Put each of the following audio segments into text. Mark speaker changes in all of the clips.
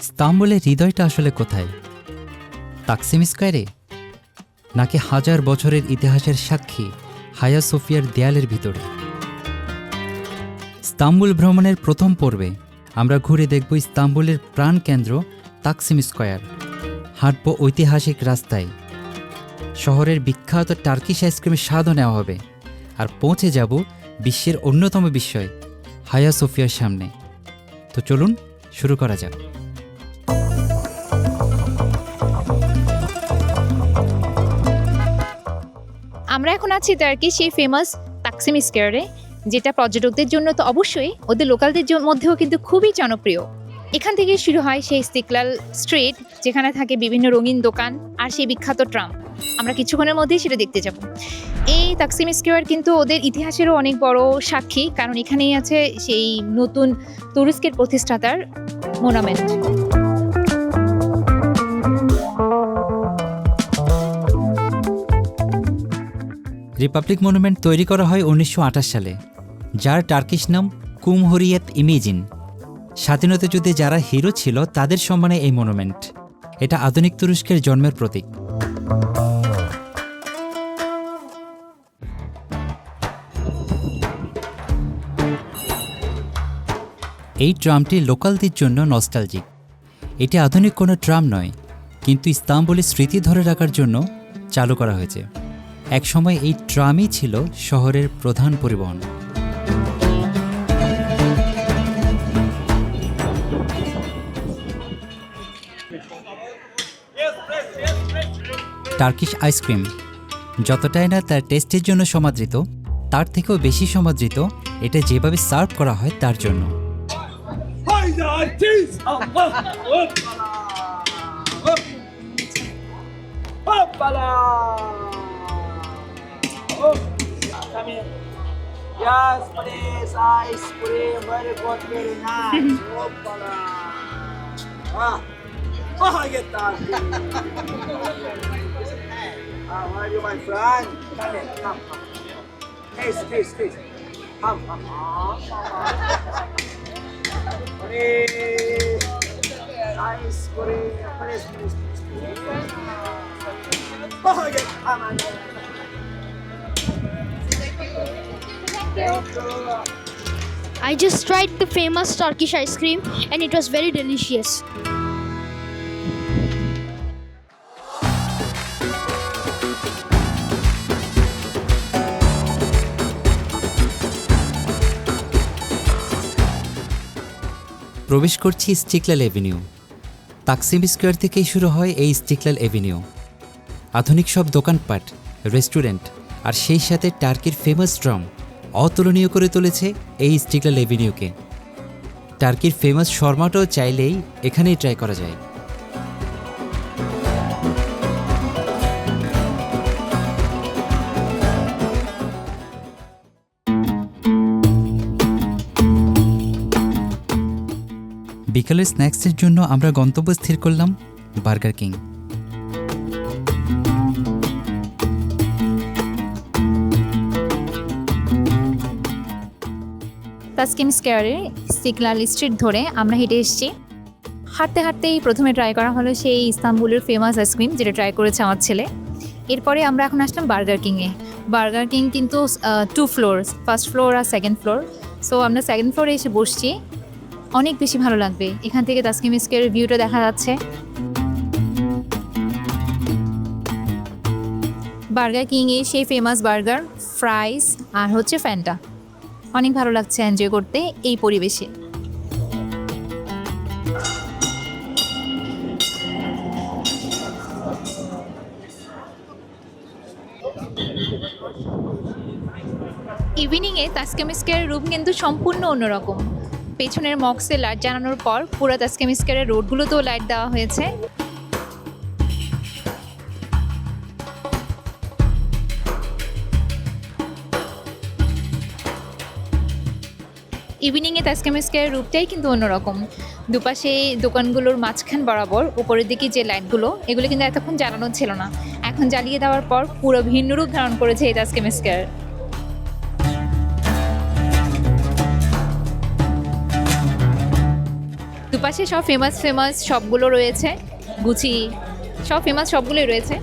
Speaker 1: ইস্তাম্বুলের হৃদয়টা আসলে কোথায়? তাকসিম স্কয়ারে, নাকি হাজার বছরের ইতিহাসের সাক্ষী হায়া সোফিয়ার দেয়ালের ভিতরে? ইস্তাম্বুল ভ্রমণের প্রথম পর্বে আমরা ঘুরে দেখব ইস্তাম্বুলের প্রাণকেন্দ্র তাকসিম স্কয়ার, হাঁটব ঐতিহাসিক রাস্তায়, শহরের বিখ্যাত টার্কিশ আইসক্রিমের স্বাদও নেওয়া হবে, আর পৌঁছে যাব বিশ্বের অন্যতম বিস্ময় হায়া সোফিয়ার সামনে। তো চলুন শুরু করা যাক।
Speaker 2: আমরা এখন আছি টার্কির সেই ফেমাস তাকসিম স্কয়ারে, যেটা পর্যটকদের জন্য তো অবশ্যই, ওদের লোকালদের মধ্যেও কিন্তু খুবই জনপ্রিয়। এখান থেকে শুরু হয় সেই ইস্তিকলাল স্ট্রিট, যেখানে থাকে বিভিন্ন রঙিন দোকান আর সেই বিখ্যাত ট্রাম। আমরা কিছুক্ষণের মধ্যেই সেটা দেখতে যাব। এই তাকসিম স্কয়ার কিন্তু ওদের ইতিহাসেরও অনেক বড় সাক্ষী, কারণ এখানেই আছে সেই নতুন তুরস্কের প্রতিষ্ঠাতার মনুমেন্ট।
Speaker 1: রিপাবলিক মনুমেন্ট তৈরি করা হয় 1928 সালে, যার টার্কিশ নাম কুমহুরিয়েত ইমেজিন। স্বাধীনতা যুদ্ধে যারা হিরো ছিল তাদের সম্মানে এই মনুমেন্ট। এটা আধুনিক তুরস্কের জন্মের প্রতীক। এই ট্রামটি লোকালদের জন্য নস্টালজিক। এটি আধুনিক কোনো ট্রাম নয়, কিন্তু ইস্তাম্বুলের স্মৃতি ধরে রাখার জন্য চালু করা হয়েছে। একসময় এই ট্রামই ছিল শহরের প্রধান পরিবহন। টার্কিশ আইসক্রিম যতটাই না তার টেস্টের জন্য সমাদৃত, তার থেকেও বেশি সমাদৃত এটা যেভাবে সার্ভ করা হয় তার জন্য।
Speaker 3: Yes, please, ice cream, very good, very nice. Hoppala. Get that. How are you, my friend? Come here, come. Taste. Come. Please, ice cream, please. Get come on.
Speaker 4: I just tried the famous Turkish ice cream and it was very delicious.
Speaker 1: প্রবেশ করছি ইস্তিকলাল Avenue. Taksim square থেকেই শুরু হয় এই ইস্তিকলাল Avenue. আধুনিক সব দোকানপাট, restaurant আর সেই সাথে টার্কির ফেমাস ট্রাম অতুলনীয় করে তুলেছে এই ইস্তিকলাল এভিনিউকে। টার্কির ফেমাস শর্মাটাও চাইলেই এখানেই ট্রাই করা যায়। বিকালের স্ন্যাক্সের জন্য আমরা গন্তব্য স্থির করলাম বার্গার কিং।
Speaker 2: তাকসিম স্কয়ারে ইস্তিকলাল স্ট্রিট ধরে আমরা হেঁটে এসেছি। হাঁটতেই প্রথমে ট্রাই করা হলো সেই ইস্তাম্বুলের ফেমাস আইসক্রিম, যেটা ট্রাই করেছে আমার ছেলে। এরপরে আমরা এখন আসলাম বার্গার কিংয়ে। বার্গার কিং কিন্তু 2 ফ্লোর, ফার্স্ট ফ্লোর আর সেকেন্ড ফ্লোর। সো আমরা সেকেন্ড ফ্লোরে এসে বসছি। অনেক বেশি ভালো লাগবে, এখান থেকে তাকসিম স্কয়ারের ভিউটা দেখা যাচ্ছে। বার্গার কিংয়ে সেই ফেমাস বার্গার, ফ্রাইস আর হচ্ছে ফ্যান্টা। অনেক ভালো লাগছে এনজয় করতে এই পরিবেশে। ইভিনিংয়ে তাকসিম স্কয়ারের রুম কিন্তু সম্পূর্ণ অন্যরকম। পেছনের মক্সে লাইট জ্বালানোর পর পুরো তাকসিম স্কয়ারের রোডগুলোতেও লাইট দেওয়া হয়েছে। ইভিনিংয়ে তাকসিম স্কয়ারের রূপটাই কিন্তু অন্যরকম। দুপাশে দোকানগুলোর মাঝখান বরাবর উপরের দিকে যে লাইটগুলো, এগুলো কিন্তু এতক্ষণ জ্বালানো ছিল না। এখন জ্বালিয়ে দেওয়ার পর পুরো ভিন্ন রূপ ধারণ করেছে এই তাকসিম স্কয়ার। দুপাশে সব ফেমাস ফেমাস শপগুলো রয়েছে, গুচি সব ফেমাস শপগুলোই রয়েছে।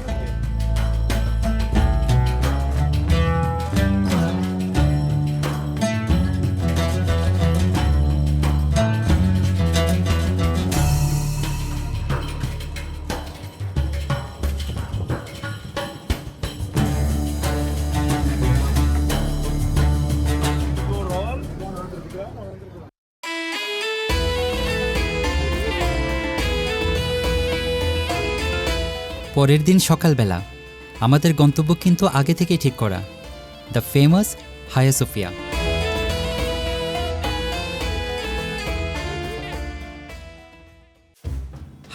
Speaker 1: পরের দিন সকালবেলা আমাদের গন্তব্য কিন্তু আগে থেকেই ঠিক করা, দ্য ফেমাস হায়া সোফিয়া।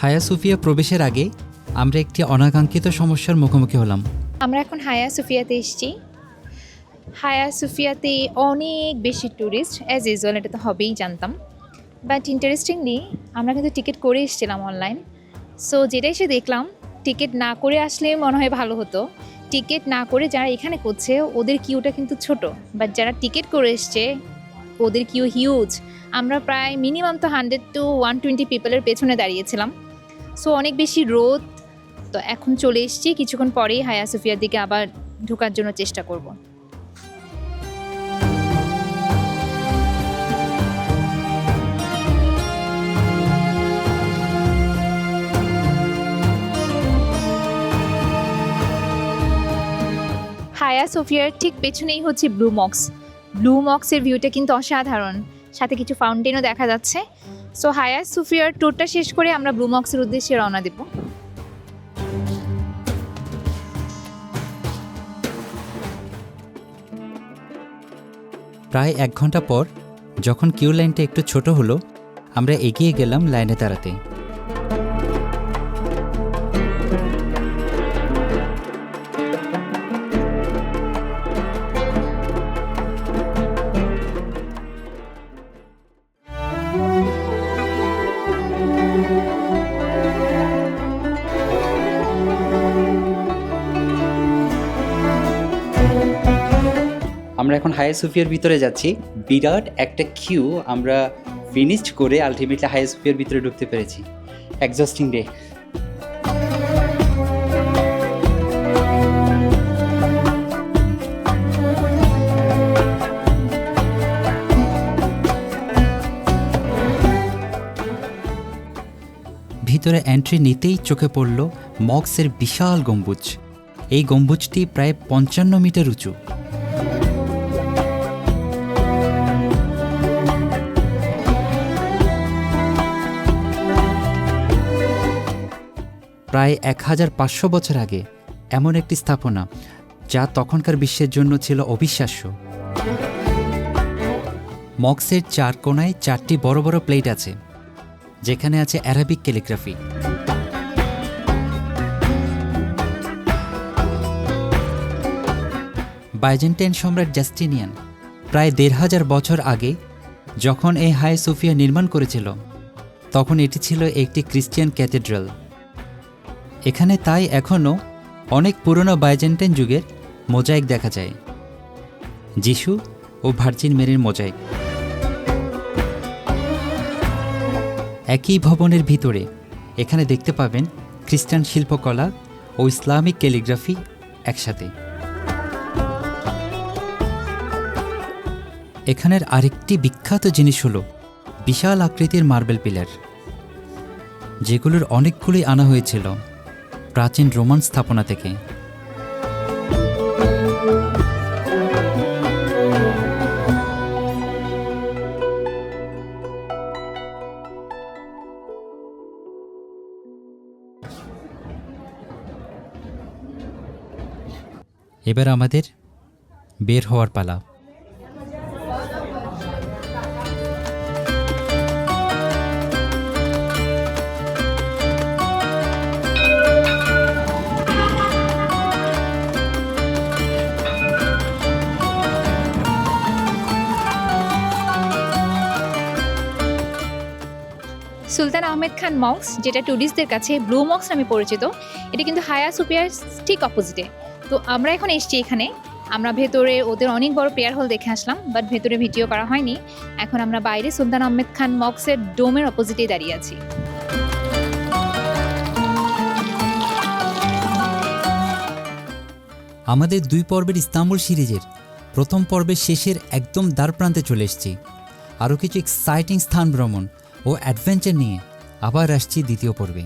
Speaker 1: হায়া সোফিয়া প্রবেশের আগে আমরা একটি অনাকাঙ্ক্ষিত সমস্যার মুখোমুখি হলাম।
Speaker 2: আমরা এখন হায়া সোফিয়াতে এসেছি। হায়া সোফিয়াতে অনেক বেশি ট্যুরিস্ট, অ্যাজ ইউজুয়াল, এটা তো হবেই জানতাম। বাট ইন্টারেস্টিংলি আমরা কিন্তু টিকিট করে এসেছিলাম অনলাইন। সো যেটা এসে দেখলাম, টিকিট না করে আসলে মনে হয় ভালো হতো। টিকিট না করে যারা এখানে করছে ওদের কিউটা কিন্তু ছোট, বাট যারা টিকিট করে এসছে ওদের কিউ হিউজ। আমরা প্রায় মিনিমাম তো 100 to 120 পিপলের পেছনে দাঁড়িয়েছিলাম। সো অনেক বেশি রোদ। তো এখন চলে এসেছি, কিছুক্ষণ পরেই হায়া সোফিয়ার দিকে আবার ঢোকার জন্য চেষ্টা করব। হায়া সোফিয়ার ঠিক পেছনেই হচ্ছে ব্লু মক্স। ব্লু মক্সের ভিউটা কিন্তু অসাধারণ, সাথে কিছু ফাউন্টেনও দেখা যাচ্ছে। সো হায়া সোফিয়ার ট্যুরটা শেষ করে আমরা ব্লু মক্সের উদ্দেশ্যে রওনা দেব।
Speaker 1: প্রায় 1 ঘন্টা পর যখন কিউ লাইনটা একটু ছোট হলো, আমরা এগিয়ে গেলাম লাইনে দাঁড়াতে। আমরা এখন হায়া সোফিয়ার ভিতরে যাচ্ছি। বিরাট একটা কিউ আমরা ফিনিশড করে আলটিমেটলি হায়া সোফিয়ার ভিতরে ঢুকতে পেরেছি। Exhausting day. ভিতরে এন্ট্রি নিতেই চোখে পড়ল মক্সের বিশাল গম্বুজ। এই গম্বুজটি প্রায় 55 মিটার উঁচু। প্রায় 1500 বছর আগে এমন একটি স্থাপনা, যা তখনকার বিশ্বের জন্য ছিল অবিশ্বাস্য। মক্সের 4 কোণায় 4টি বড় বড় প্লেট আছে, যেখানে আছে অ্যারাবিক ক্যালিগ্রাফি। বাইজেন্টাইন সম্রাট জাস্টিনিয়ান প্রায় 1500 বছর আগে যখন এই হায়া সোফিয়া নির্মাণ করেছিল, তখন এটি ছিল একটি খ্রিস্টিয়ান ক্যাথেড্রাল। এখানে তাই এখনও অনেক পুরনো বাইজেন্টাইন যুগের মোজাইক দেখা যায়, যিশু ও ভার্জিন মেরির মোজাইক। একই ভবনের ভিতরে এখানে দেখতে পাবেন খ্রিস্টান শিল্পকলা ও ইসলামিক ক্যালিগ্রাফি একসাথে। এখানের আরেকটি বিখ্যাত জিনিস হলো বিশাল আকৃতির মার্বেল পিলার, যেগুলোর অনেকগুলোই আনা হয়েছিল প্রাচীন রোমান স্থাপনা থেকে। এবার আমাদের বের হওয়ার পালা।
Speaker 2: সুলতান আহমেদ খান মক্স, যেটা ট্যুরিস্টদের কাছে ব্লু মক্স নামে পরিচিত, এটা কিন্তু হায়া সোফিয়ার ঠিক অপোজিটে। তো আমরা এখন এসেছি এখানে। আমরা ভেতরে ওদের অনেক বড় প্রেয়ার হল দেখে আসলাম, বাট ভেতরে ভিডিও করা হয়নি। এখন আমরা বাইরে সুলতান আহমেদ খান মক্সের ডোমের অপোজিটেই দাঁড়িয়ে আছি।
Speaker 1: আমাদের 2 পর্বের ইস্তাম্বুল সিরিজের প্রথম পর্বের শেষের একদম দ্বার প্রান্তে চলে এসেছি। আরও কিছু এক্সাইটিং স্থান ভ্রমণ ও অ্যাডভেঞ্চার নিয়ে আবার আসছি দ্বিতীয় পর্বে।